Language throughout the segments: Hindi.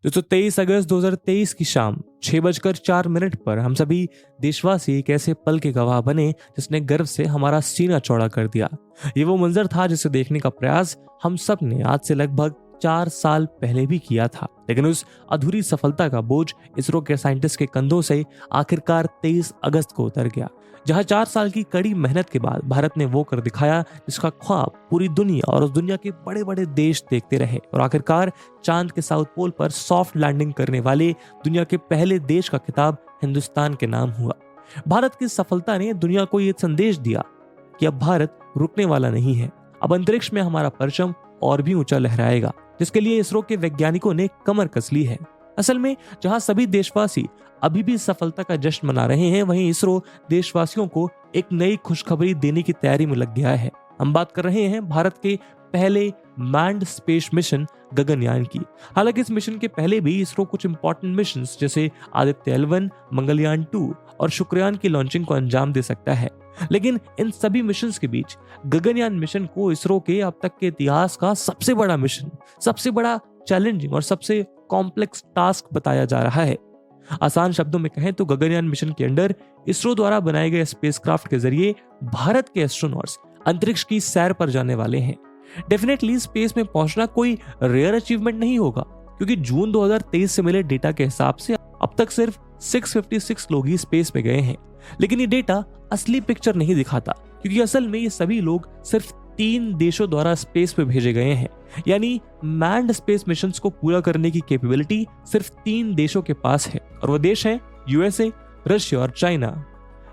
दोस्तों 23 अगस्त 2023 की शाम 6:04 पर हम सभी देशवासी एक ऐसे पल के गवाह बने जिसने गर्व से हमारा सीना चौड़ा कर दिया। ये वो मंजर था जिसे देखने का प्रयास हम सब ने आज से लगभग 4 साल पहले भी किया था, लेकिन उस अधूरी सफलता का बोझ इसरो के साइंटिस्ट के कंधों से आखिरकार 23 अगस्त को उतर गया, जहां 4 साल की कड़ी मेहनत के बाद भारत ने वो कर दिखाया जिसका ख्वाब पूरी दुनिया और उस दुनिया के बड़े बड़े देश देखते रहे और आखिरकार चांद के साउथ पोल पर सॉफ्ट लैंडिंग करने वाले दुनिया के पहले देश का खिताब हिंदुस्तान के नाम हुआ। भारत की सफलता ने दुनिया को ये संदेश दिया कि अब भारत रुकने वाला नहीं है, अब अंतरिक्ष में हमारा परचम और भी ऊंचा लहराएगा, जिसके लिए इसरो के वैज्ञानिकों ने कमर कस ली है। असल में जहां सभी देशवासी अभी भी सफलता का जश्न मना रहे हैं, वहीं इसरो देशवासियों को एक नई खुशखबरी देने की तैयारी में लग गया है। हम बात कर रहे हैं भारत के पहले मैन्ड स्पेस मिशन गगनयान की। हालांकि इस मिशन के पहले भी इसरो कुछ इंपॉर्टेंट मिशन जैसे आदित्य L1, मंगलयान 2 और शुक्रयान की लॉन्चिंग को अंजाम दे सकता है, लेकिन इन सभी मिशन के बीच गगनयान मिशन को इसरो के अब तक के इतिहास का सबसे बड़ा मिशन, सबसे बड़ा चैलेंजिंग और सबसे कॉम्प्लेक्स टास्क बताया जा रहा है। आसान शब्दों में कहें तो गगनयान मिशन के अंडर इसरो द्वारा बनाए गए स्पेसक्राफ्ट के जरिए भारत के एस्ट्रोनॉट्स अंतरिक्ष की सैर पर जाने वाले हैं। डेफिनेटली स्पेस में पहुंचना कोई रेयर अचीवमेंट नहीं होगा, क्योंकि जून 2023 से मिले डेटा के हिसाब से अब तक सिर्फ 656 लोग ही स्पेस में गए हैं। लेकिन ये डेटा असली पिक्चर नहीं दिखाता, क्योंकि असल में ये सभी लोग सिर्फ 3 देशों द्वारा स्पेस में भेजे गए हैं। यानी मैन्ड स्पेस मिशंस को पूरा करने की कैपेबिलिटी सिर्फ 3 देशों के पास है, और वो देश है यूएसए, रशिया और चाइना।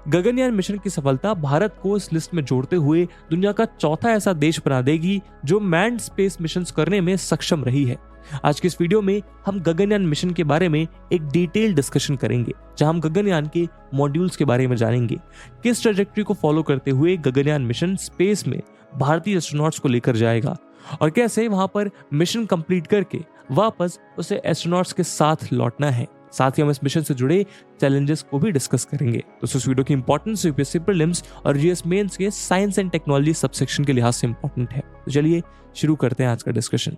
गगनयान मिशन की सफलता भारत को इस लिस्ट में जोड़ते हुए दुनिया का चौथा ऐसा देश बना देगी जो मैन्ड स्पेस मिशंस करने में सक्षम रही है। आज की इस वीडियो में हम गगनयान मिशन के बारे में एक डिटेल डिस्कशन करेंगे, जहां हम गगनयान के मॉड्यूल्स के बारे में जानेंगे, किस ट्रैजेक्टरी को फॉलो करते हुए गगनयान मिशन स्पेस में भारतीय एस्ट्रोनॉट्स को लेकर जाएगा और कैसे वहां पर मिशन कंप्लीट करके वापस उसे एस्ट्रोनॉट्स के साथ लौटना है। साथ ही हम इस मिशन से जुड़े चैलेंजेस को भी डिस्कस करेंगे। तो इस वीडियो की इंपॉर्टेंस यूपीएससी प्रीलिम्स और जीएस मेंस के साइंस एंड टेक्नोलॉजी सबसेक्शन के लिहाज से इंपॉर्टेंट है। तो चलिए शुरू करते हैं आज का डिस्कशन।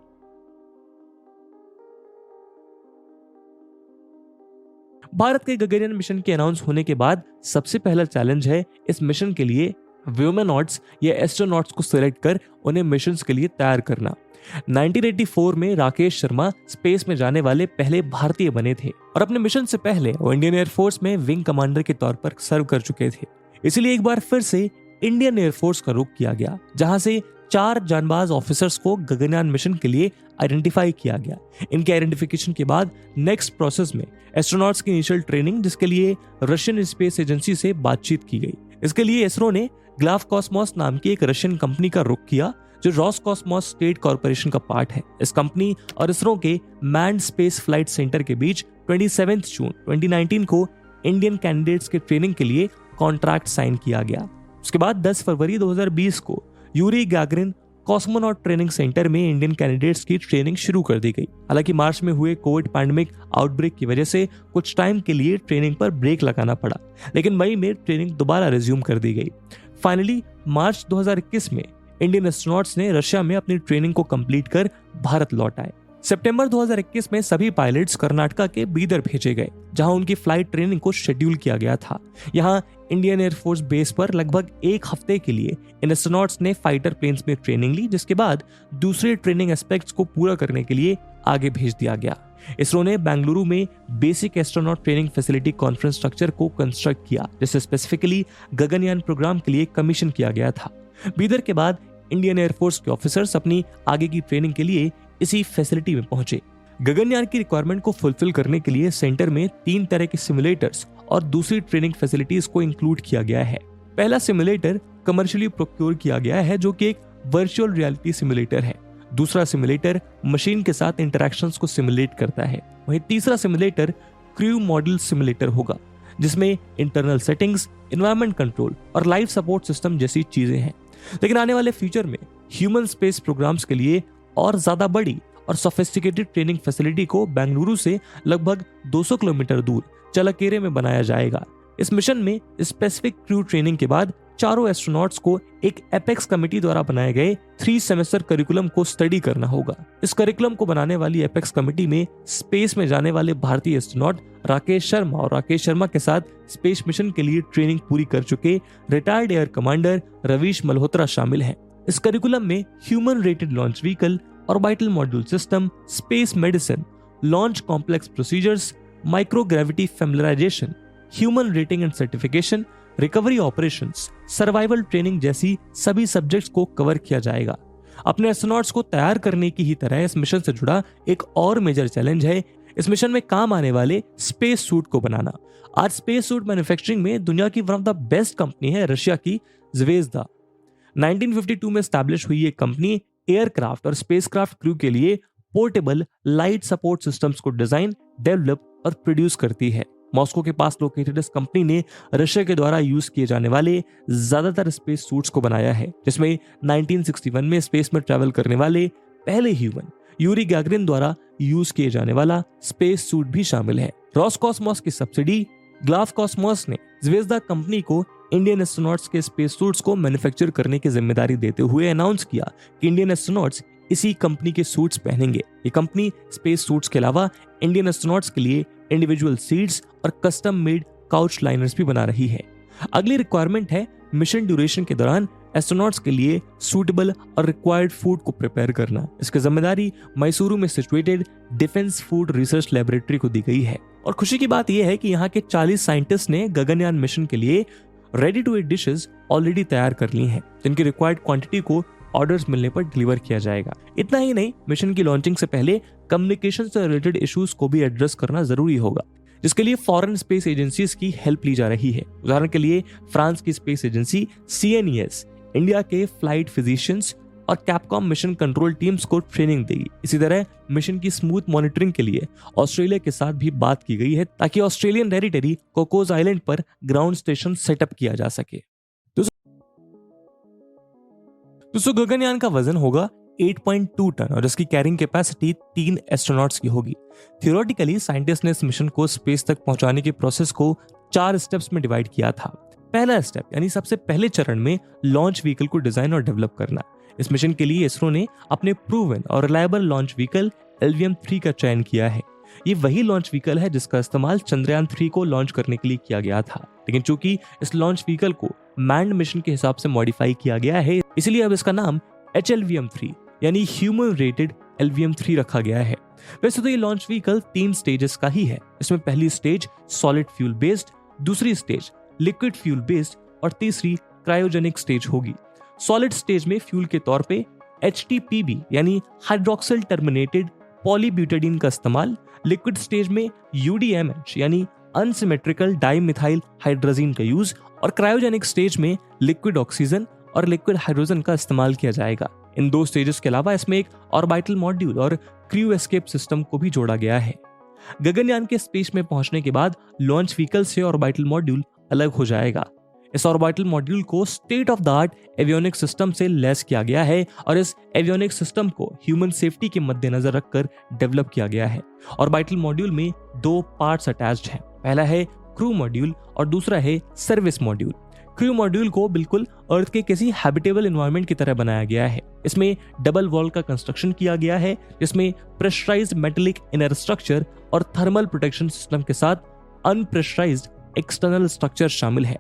भारत के गगनयान मिशन के अनाउंस होने के बाद सबसे पहला चैलेंज है इस मिशन के लिए व्योमेनॉट्स या एस्ट्रोनॉट्स को सिलेक्ट कर उन्हें मिशन के लिए तैयार करना। 1984 में राकेश शर्मा स्पेस में जाने वाले पहले भारतीय बने थे और अपने मिशन से पहले वो इंडियन एयरफोर्स में विंग कमांडर के तौर पर सर्व कर चुके थे। इसलिए एक बार फिर से इंडियन एयरफोर्स का रुख किया गया, जहां से 4 जानबाज ऑफिसर्स को गगनयान मिशन के लिए आइडेंटिफाई किया गया। इनके आइडेंटिफिकेशन के बाद नेक्स्ट प्रोसेस में एस्ट्रोनॉट्स की इनिशियल ट्रेनिंग, जिसके लिए रशियन स्पेस एजेंसी से बातचीत की गई। इसके लिए इसरो ने ग्लावकॉस्मोस नाम की एक रशियन कंपनी का रुख किया, जो रोसकॉस्मोस स्टेट कॉर्पोरेशन का पार्ट है। इस कंपनी और इसरो के मैन्ड स्पेस फ्लाइट सेंटर के बीच 27 जून 2019 को इंडियन कैंडिडेट्स के ट्रेनिंग के लिए कॉन्ट्रैक्ट साइन किया गया। उसके बाद 10 फरवरी 2020 को Yuri Gagarin cosmonaut training centre में इंडियन कैंडिडेट्स की ट्रेनिंग शुरू कर दी गई। हालांकि मार्च में हुए कोविड पैंडेमिक आउटब्रेक की वजह से कुछ टाइम के लिए ट्रेनिंग पर ब्रेक लगाना पड़ा, लेकिन मई में ट्रेनिंग दोबारा रिज्यूम कर दी गई। फाइनली मार्च 2021 में इंडियन एस्ट्रोनॉट्स ने रशिया में अपनी ट्रेनिंग को कंप्लीट कर भारत लौट आए। सितंबर 2021 में सभी पायलट्स कर्नाटका के बीदर भेजे गए, जहां उनकी फ्लाइट ट्रेनिंग को शेड्यूल किया गया था। यहां इंडियन एयरफोर्स बेस पर लगभग 1 हफ्ते के लिए इन एस्ट्रोनॉट्स ने फाइटर प्लेन्स में ट्रेनिंग ली, जिसके बाद दूसरे ट्रेनिंग एस्पेक्ट्स को पूरा करने के लिए आगे भेज दिया गया। इसरो ने बेंगलुरु में basic astronaut training facility conference structure को कंस्ट्रक्ट किया, जिसे स्पेसिफिकली गगनयान प्रोग्राम के लिए कमीशन किया गया था। बीदर के बाद इंडियन एयरफोर्स के ऑफिसर्स अपनी आगे की ट्रेनिंग के लिए इसी फैसिलिटी में पहुंचे। गगनयान की रिक्वायरमेंट को फुलफिल करने के लिए सेंटर में 3 तरह के सिमुलेटर्स और दूसरी ट्रेनिंग फैसिलिटीज को इंक्लूड किया गया है। पहला सिमुलेटर कमर्शियली प्रोक्योर किया गया है, जो कि एक वर्चुअल रियलिटी सिमुलेटर है। दूसरा सिमुलेटर मशीन के साथ इंटरैक्शंस को सिमुलेट करता है। वहीं तीसरा सिमुलेटर क्रू मॉडल सिमुलेटर होगा, जिसमें इंटरनल सेटिंग्स, एनवायरनमेंट कंट्रोल और लाइफ सपोर्ट सिस्टम जैसी चीजें हैं। लेकिन आने वाले फ्यूचर में ह्यूमन स्पेस प्रोग्राम्स के लिए और ज्यादा बड़ी और सोफिस्टिकेटेड ट्रेनिंग फैसिलिटी को बेंगलुरु से लगभग 200 किलोमीटर दूर चलकेरे में बनाया जाएगा। इस मिशन में स्पेसिफिक क्रू ट्रेनिंग के बाद चारों एस्ट्रोनॉट्स को एक एपेक्स कमेटी द्वारा बनाए गए 3 सेमेस्टर करिकुलम को स्टडी करना होगा। इस करिकुलम को बनाने वाली एपेक्स कमेटी में स्पेस में जाने वाले भारतीय एस्ट्रोनॉट राकेश शर्मा और राकेश शर्मा के साथ स्पेस मिशन के लिए ट्रेनिंग पूरी कर चुके retired air commander Ravish Malhotra शामिल हैं। इस करिकुलम में human rated launch vehicle, orbital module system, space medicine, launch complex procedures, microgravity familiarisation, human rating and certification, recovery operations, survival training जैसी सभी सब्जेक्ट्स को कवर किया जाएगा। अपने एस्ट्रोनॉट्स को तैयार करने की ही तरह इस मिशन से जुड़ा एक और मेजर चैलेंज है इस मिशन में काम आने वाले स्पेस सूट को बनाना। आज स्पेस सूट मैन्युफैक्चरिंग में दुनिया की one of the best company है रशिया की ज़वेज़दा। 1952 में स्टैब्लिश हुई ये कंपनी एयरक्राफ्ट और स्पेसक्राफ्ट क्रू के लिए पोर्टेबल लाइट सपोर्ट सिस्टम्स को डिजाइन, डेवलप और प्रोड्यूस करती है। मॉस्को के पास लोकेटेड इस कंपनी ने रशिया के द्वारा यूज किए जाने वाले ज्यादातर स्पेस सूट्स को बनाया है, जिसमें 1961 में स्पेस में ट्रैवल करने वाले पहले ह्यूमन यूरी गैगरिन द्वारा यूज किए जाने वाला स्पेस सूट भी शामिल है। रॉसकॉस्मोस की सब्सिडी ग्लावकॉस्मोस ने ज़वेज़दा कंपनी को इंडियन एस्ट्रोनॉट्स के स्पेस सूट्स को मैन्युफैक्चर करने की जिम्मेदारी देते हुए अनाउंस किया कि इंडियन एस्ट्रोनॉट्स इसी कंपनी के सूट्स पहनेंगे। ये कंपनी स्पेस सूट्स के अलावा इंडियन एस्ट्रोनॉट्स के लिए इंडिविजुअल सीट्स और कस्टम मेड काउच लाइनर्स भी बना रही है। अगली रिक्वायरमेंट है मिशन ड्यूरेशन के दौरान एस्ट्रोनॉट्स के लिए सूटेबल और रिक्वायर्ड फूड को प्रिपेयर करना। इसकी जिम्मेदारी मैसूरू में situated defence food research laboratory को दी गई है। और खुशी की बात यह है कि यहाँ के 40 साइंटिस्ट ने गगनयान मिशन के लिए ready to eat dishes already तैयार कर ली हैं, जिनकी रिक्वायर्ड क्वांटिटी को ऑर्डर्स मिलने पर डिलीवर किया जाएगा। इतना ही नहीं, मिशन की लॉन्चिंग से पहले कम्युनिकेशन से रिलेटेड इश्यूज को भी एड्रेस करना जरूरी होगा, जिसके लिए फॉरेन स्पेस एजेंसीज की हेल्प ली जा रही है। उदाहरण के लिए फ्रांस की स्पेस एजेंसी CNES इंडिया के फ्लाइट फिजिशियंस और कैपकॉम मिशन कंट्रोल टीम्स को ट्रेनिंग देगी। इसी तरह मिशन की स्मूथ मॉनिटरिंग के लिए ऑस्ट्रेलिया के साथ भी बात की गई है, ताकि ऑस्ट्रेलियन टेरिटरी कोकोस आइलैंड पर ग्राउंड स्टेशन सेटअप किया जा सके। दोस्तों, गगनयान का वजन होगा 8.2 टन और इसकी कैरिंग कैपेसिटी 3 एस्ट्रोनॉट्स की होगी। थियोरेटिकली साइंटिस्ट ने इस मिशन को स्पेस तक पहुंचाने के प्रोसेस को 4 स्टेप्स में डिवाइड किया था। पहला स्टेप यानी सबसे पहले चरण में लॉन्च व्हीकल को डिजाइन और डेवलप करना। इस मिशन के लिए इसरो ने अपने प्रूवन और रिलायबल लॉन्च व्हीकल LVM-3 का चयन किया है। ये वही लॉन्च व्हीकल है जिसका इस्तेमाल चंद्रयान 3 को लॉन्च करने के लिए किया गया था, लेकिन चूंकि इस लॉन्च व्हीकल को मैन्ड मिशन के हिसाब से मॉडिफाई किया गया है, इसलिए अब इसका नाम HLVM-3 यानी ह्यूमन रेटेड LVM-3 रखा गया है। वैसे तो ये लॉन्च व्हीकल 3 स्टेजेस का ही है। इसमें पहली स्टेज सॉलिड फ्यूल बेस्ड, दूसरी स्टेज लिक्विड फ्यूल बेस्ड और तीसरी क्रायोजेनिक स्टेज होगी। सॉलिड स्टेज में फ्यूल के तौर पे HTPB यानी हाइड्रोक्सिल टर्मिनेटेड पॉलीब्यूटाडीन का इस्तेमाल, लिक्विड स्टेज में UDMH यानी अनसिमेट्रिकल डाइमिथाइल हाइड्रोजीन का यूज और क्रायोजेनिक स्टेज में लिक्विड ऑक्सीजन और लिक्विड हाइड्रोजन का इस्तेमाल किया जाएगा। इन 2 स्टेजेस के अलावा इसमें एक ऑर्बिटल मॉड्यूल और क्रू एस्केप सिस्टम को भी जोड़ा गया है। गगनयान के स्पेस में पहुंचने के बाद लॉन्च व्हीकल से ऑर्बिटल मॉड्यूल अलग हो जाएगा। इस ऑर्बिटल मॉड्यूल को state of the art avionic system से लैस किया गया है और इस एवियोनिक सिस्टम को ह्यूमन सेफ्टी के मद्देनजर रखकर डेवलप किया गया है। ऑर्बिटल मॉड्यूल में 2 पार्ट्स अटैच्ड हैं। पहला है क्रू मॉड्यूल और दूसरा है सर्विस मॉड्यूल। क्रू मॉड्यूल को बिल्कुल अर्थ के किसी हैबिटेबल एनवायरनमेंट की तरह बनाया गया है। इसमें डबल वॉल का कंस्ट्रक्शन किया गया है, जिसमें प्रेशराइज्ड मेटेलिक इनर स्ट्रक्चर और थर्मल प्रोटेक्शन सिस्टम के साथ अनप्रेशराइज्ड एक्सटर्नल स्ट्रक्चर शामिल है।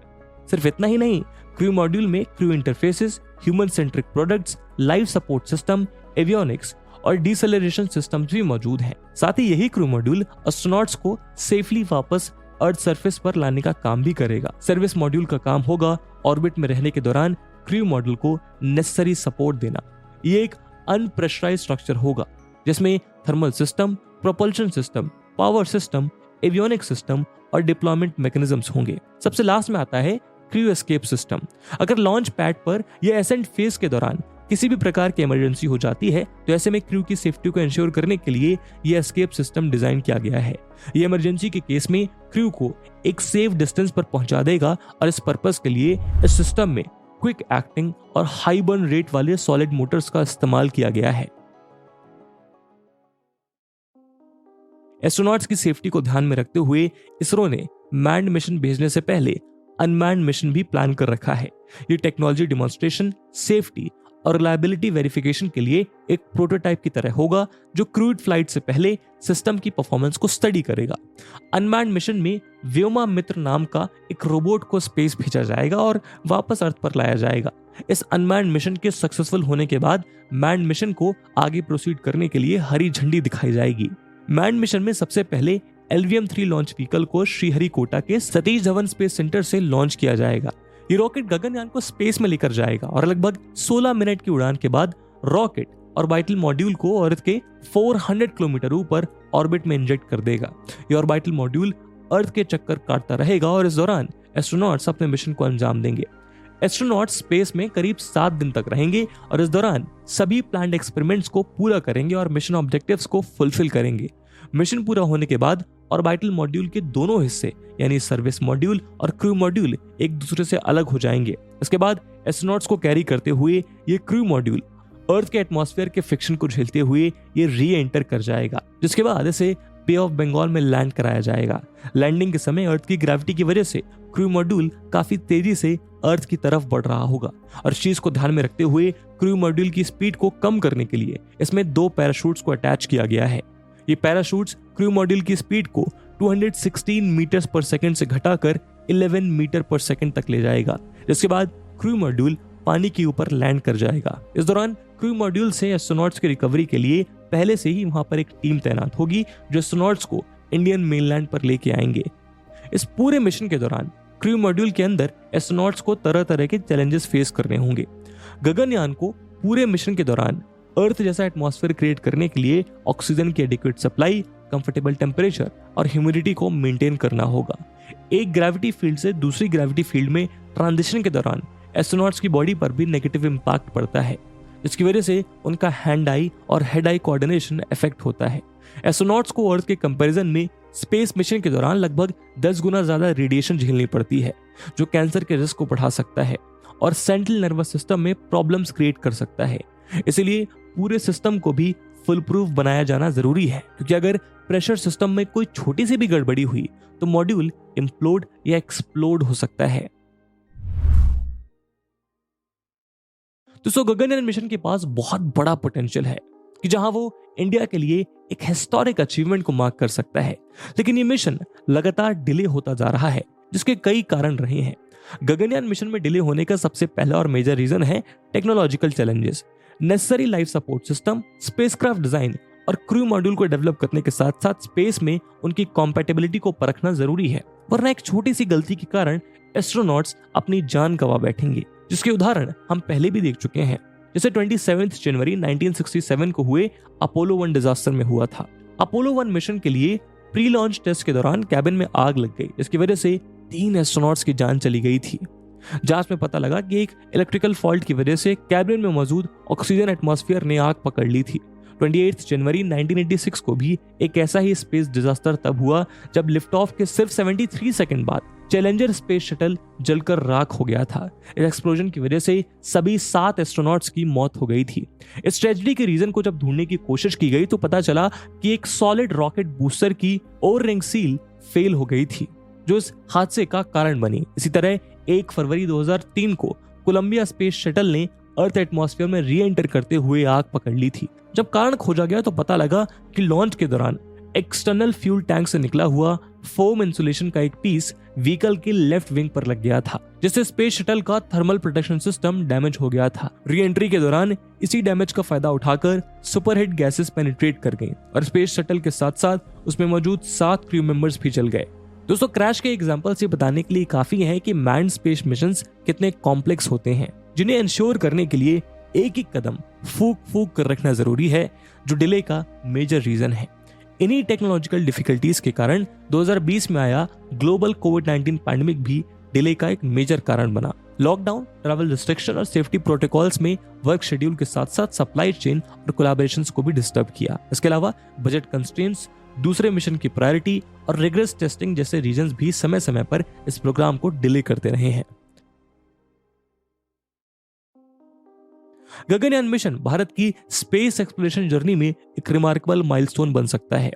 सिर्फ इतना ही नहीं, क्रू मॉड्यूल में crew interfaces, human centric products, life support system, avionics और डिसेलरेशन सिस्टम्स भी मौजूद हैं। साथ ही यही क्रू मॉड्यूल एस्ट्रोनॉट्स को सेफली वापस अर्थ सरफेस पर लाने का काम भी करेगा। सर्विस मॉड्यूल का काम होगा ऑर्बिट में रहने के दौरान क्रू मॉड्यूल को नेसेसरी सपोर्ट देना। ये एक अनप्रेशराइज्ड स्ट्रक्चर होगा जिसमें thermal system, propulsion system, power system, avionic system और डिप्लॉयमेंट मैकेनिज्म्स होंगे। सबसे लास्ट में आता है क्रू एस्केप सिस्टम। अगर लॉन्च पैड पर या एसेंट फेज के दौरान किसी भी प्रकार की इमरजेंसी हो जाती है, तो ऐसे में क्रू की सेफ्टी को इंश्योर करने के लिए यह एस्केप सिस्टम डिजाइन किया गया है। ये इमरजेंसी के केस में क्रू को एक सेफ डिस्टेंस पर पहुंचा देगा और इस पर्पस के लिए इस सिस्टम में क्विक एक्टिंग और हाई बर्न रेट वाले सॉलिड मोटर्स का इस्तेमाल किया गया है। एस्ट्रोनॉट्स की सेफ्टी को ध्यान में रखते हुए इसरो ने मैन्ड मिशन भेजने से पहले अनमैन्ड मिशन भी प्लान कर रखा है। ये टेक्नोलॉजी डिमॉन्स्ट्रेशन, सेफ्टी और रिलायबिलिटी वेरिफिकेशन के लिए एक प्रोटोटाइप की तरह होगा, जो क्रूड फ्लाइट से पहले सिस्टम की परफॉर्मेंस को स्टडी करेगा। अनमैन्ड मिशन में व्योमा मित्र नाम का एक रोबोट को स्पेस भेजा जाएगा और वापस अर्थ पर लाया जाएगा। इस अनमैन्ड मिशन के सक्सेसफुल होने के बाद मैन्ड मिशन को आगे प्रोसीड करने के लिए हरी झंडी दिखाई जाएगी। मैन्ड मिशन में सबसे पहले LVM-3 लॉन्च व्हीकल को श्रीहरिकोटा के सतीश धवन स्पेस सेंटर से लॉन्च किया जाएगा। ये रॉकेट गगनयान को स्पेस में लेकर जाएगा और लगभग 16 मिनट की उड़ान के बाद रॉकेट ऑर्बिटल मॉड्यूल को अर्थ के 400 किलोमीटर ऊपर ऑर्बिट में इंजेक्ट कर देगा। ये ऑर्बिटल मॉड्यूल अर्थ के चक्कर काटता रहेगा और इस दौरान एस्ट्रोनॉट्स अपने मिशन को अंजाम देंगे। एस्ट्रोनॉट्स स्पेस में करीब 7 दिन तक रहेंगे और इस दौरान सभी प्लान्ड एक्सपेरिमेंट्स को पूरा करेंगे और मिशन ऑब्जेक्टिव्स को फुलफिल करेंगे। मिशन पूरा होने के बाद ऑर्बिटल मॉड्यूल के दोनों हिस्से यानी सर्विस मॉड्यूल और क्रू मॉड्यूल एक दूसरे से अलग हो जाएंगे। इसके बाद एस्ट्रोनॉट्स को कैरी करते हुए ये क्रू मॉड्यूल अर्थ के एटमॉस्फेयर के फ्रिक्शन को झेलते हुए ये री एंटर कर जाएगा, जिसके बाद इसे बे ऑफ बंगाल में लैंड कराया जाएगा। लैंडिंग के समय अर्थ की ग्रेविटी की वजह से क्रू मॉड्यूल काफी तेजी से अर्थ की तरफ बढ़ रहा होगा और इस चीज को ध्यान में रखते हुए क्रू मॉड्यूल की स्पीड को कम करने के लिए इसमें 2 पैराशूट्स को अटैच किया गया है। ये पैराशूट्स क्रू मॉड्यूल की स्पीड को 216 मीटर्स पर सेकंड से घटाकर 11 मीटर पर सेकंड तक ले जाएगा, जिसके बाद क्रू मॉड्यूल पानी के ऊपर लैंड कर जाएगा। इस दौरान क्रू मॉड्यूल से एस्ट्रोनॉट्स की रिकवरी के लिए पहले से ही वहां पर एक टीम तैनात होगी जो एस्ट्रोनॉट्स को इंडियन मेनलैंड पर लेके आएंगे। इस पूरे मिशन के दौरान क्रू मॉड्यूल के अंदर एस्ट्रोनॉट्स को तरह तरह के चैलेंजेस फेस करने होंगे। गगनयान को पूरे मिशन के दौरान अर्थ जैसा एटमॉस्फेयर क्रिएट करने के लिए ऑक्सीजन की एडिक्वेट सप्लाई, कंफर्टेबल टेम्परेचर और ह्यूमिडिटी को मेंटेन करना होगा। एक ग्रेविटी फील्ड से दूसरी ग्रेविटी फील्ड में ट्रांजिशन के दौरान एस्ट्रोनॉट्स की बॉडी पर भी नेगेटिव इंपैक्ट पड़ता है, जिसकी वजह से उनका हैंड आई और हेड आई कोऑर्डिनेशन इफेक्ट होता है। एस्ट्रोनॉट्स को अर्थ के कंपैरिजन में स्पेस मिशन के दौरान लगभग 10 गुना ज्यादा रेडिएशन झेलनी पड़ती है, जो कैंसर के रिस्क को बढ़ा सकता है और सेंट्रल नर्वस सिस्टम में प्रॉब्लम्स क्रिएट कर सकता है। इसलिए पूरे सिस्टम को भी फुल प्रूफ बनाया जाना जरूरी है, क्योंकि अगर प्रेशर सिस्टम में कोई छोटी सी भी गड़बड़ी हुई तो मॉड्यूल इम्प्लोड या एक्सप्लोड हो सकता है। दोस्तों, गगनयान मिशन के पास बहुत बड़ा पोटेंशियल है कि जहां वो इंडिया के लिए एक हिस्टोरिक अचीवमेंट को मार्क कर सकता है, लेकिन ये मिशन लगातार डिले होता जा रहा है, जिसके कई कारण रहे हैं। गगनयान मिशन में डिले होने का सबसे पहला और मेजर रीजन है technological challenges. Necessary life support system, spacecraft design और क्रू मॉड्यूल को डेवलप करने के साथ साथ स्पेस में उनकी कॉम्पैटिबिलिटी को परखना जरूरी है, वरना एक छोटी सी गलती के कारण एस्ट्रोनॉट्स अपनी जान गंवा बैठेंगे, जिसके उदाहरण हम पहले भी देख चुके हैं, जैसे 27 जनवरी 1967 को हुए अपोलो 1 डिजास्टर में हुआ था। अपोलो 1 मिशन के लिए प्री लॉन्च टेस्ट के दौरान कैबिन में आग लग गई, जिसकी वजह से 3 एस्ट्रोनॉट्स की जान चली गई थी। जांच में पता लगा कि एक इलेक्ट्रिकल फॉल्ट की वजह से कैबिन में मौजूद ऑक्सीजन एटमॉस्फेयर ने आग पकड़ ली थी। 28 जनवरी 1986 को भी एक ऐसा ही स्पेस डिजास्टर तब हुआ जब लिफ्ट ऑफ के सिर्फ 73 सेकंड बाद चैलेंजर स्पेस शटल जलकर राख हो गया था। इस एक्सप्लोजन की वजह से सभी 7 एस्ट्रोनॉट्स की मौत हो गई थी। इस ट्रेजेडी के रीजन को जब ढूंढने की कोशिश की गई तो पता चला कि एक सॉलिड रॉकेट बूस्टर की ओर रिंग सील फेल हो गई थी, जो इस हादसे का कारण बनी। इसी तरह 1 फरवरी 2003 को कोलंबिया स्पेस शटल ने अर्थ एटमॉस्फेयर में री एंटर करते हुए आग पकड़ ली थी। जब कारण खोजा गया तो पता लगा कि लॉन्च के दौरान एक्सटर्नल फ्यूल टैंक से निकला हुआ फोम इंसुलेशन का एक पीस व्हीकल के लेफ्ट विंग पर लग गया था, जिससे स्पेस शटल का थर्मल प्रोटेक्शन सिस्टम डैमेज हो गया था। री एंट्री के दौरान इसी डैमेज का फायदा उठाकर सुपरहिट गैसेस पेनिट्रेट कर गई और स्पेस शटल के साथ साथ उसमें मौजूद 7 क्रू मेंबर्स भी जल गए। दोस्तों, क्रैश के एग्जांपल से बताने के लिए काफी है कि मैन्ड स्पेस मिशंस कितने कॉम्प्लेक्स होते हैं, जिन्हें इंश्योर करने के लिए एक एक कदम फूक फूक कर रखना जरूरी है, जो डिले का मेजर रीजन है। इन्हीं टेक्नोलॉजिकल डिफिकल्टीज के कारण 2020 में आया ग्लोबल कोविड-19 पैंडेमिक भी डिले का एक मेजर कारण बना। लॉकडाउन, ट्रैवल रिस्ट्रिक्शन और सेफ्टी प्रोटोकॉल्स में वर्क शेड्यूल के साथ साथ सप्लाई चेन और कोलैबोरेशंस को भी डिस्टर्ब किया। इसके अलावा बजट कंस्ट्रेंट्स, दूसरे मिशन की प्रायोरिटी और रिगरस टेस्टिंग जैसे रीजंस भी समय समय पर इस प्रोग्राम को डिले करते रहे हैं। गगनयान मिशन भारत की स्पेस एक्सप्लोरेशन जर्नी में एक रिमार्केबल माइलस्टोन बन सकता है।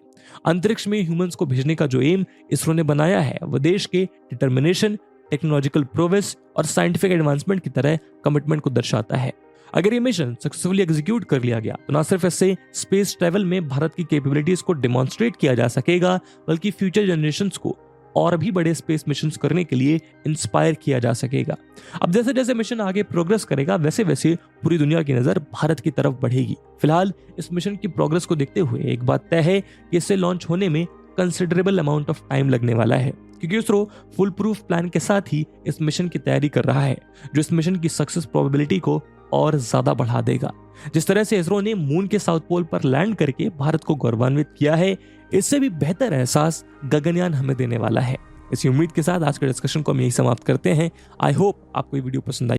अंतरिक्ष में ह्यूमंस को भेजने का जो एम इसरो ने बनाया है, वह देश के डिटर्मिनेशन, टेक्नोलॉजिकल प्रोग्रेस और साइंटिफिक एडवांसमेंट की तरह कमिटमेंट को दर्शाता है। अगर ये मिशन सक्सेसफुली एग्जीक्यूट कर लिया गया तो न सिर्फ इससे स्पेस ट्रैवल में भारत की कैपेबिलिटीज को डेमोन्स्ट्रेट किया जा सकेगा, बल्कि फ्यूचर जनरेशंस को और भी बड़े स्पेस मिशंस करने के लिए इंस्पायर किया जा सकेगा। अब जैसे जैसे मिशन आगे प्रोग्रेस करेगा वैसे वैसे पूरी दुनिया की नजर भारत की तरफ बढ़ेगी। फिलहाल इस मिशन की प्रोग्रेस को देखते हुए एक बात तय है कि इसे लॉन्च होने में कंसिडरेबल अमाउंट ऑफ टाइम लगने वाला है, क्योंकि इसरो फुल प्रूफ प्लान के साथ ही इस मिशन की तैयारी कर रहा है, जो इस मिशन की सक्सेस प्रोबेबिलिटी को और ज्यादा बढ़ा देगा। जिस तरह से इसरो ने मून के साउथ पोल पर लैंड करके भारत को गौरवान्वित किया है, इससे भी बेहतर एहसास गगनयान हमें देने वाला है। इसी उम्मीद के साथ आज के डिस्कशन को हम यही समाप्त करते हैं। आई होप आपको ये वीडियो पसंद आई।